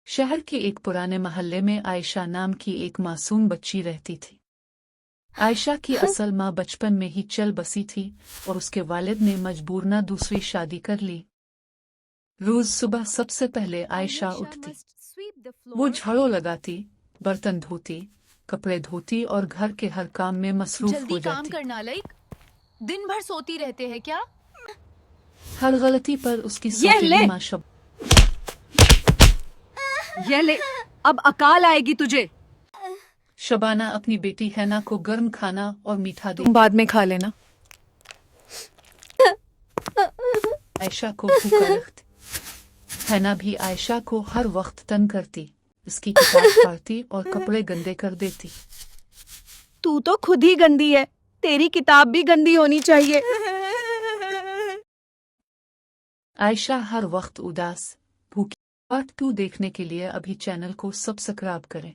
शहर के एक पुराने मोहल्ले में आयशा नाम की एक मासूम बच्ची रहती थी। आयशा की असल माँ बचपन में ही चल बसी थी और उसके वालिद ने मजबूरन दूसरी शादी कर ली। रोज सुबह सबसे पहले आयशा उठती। वो झाड़ू लगाती, बर्तन धोती, कपड़े धोती और घर के हर काम में मसरूफ जल्दी हो काम जाती। करना लाइक दिन भर सोती रहते हैं क्या? हर गलती पर उसकी ये सौतेली ले, माँ ये ले, अब अकाल आएगी तुझे। शबाना अपनी बेटी हैना को गर्म खाना और मीठा तुम देती। बाद में खा लेना। आयशा को भूखा रखती। हैना भी आयशा को हर वक्त तंग करती, उसकी किताब फाड़ती और कपड़े गंदे कर देती। तू तो खुद ही गंदी है, तेरी किताब भी गंदी होनी चाहिए। आयशा हर वक्त उदास, भूखी। पार्ट 2 देखने के लिए अभी चैनल को सब्सक्राइब करें।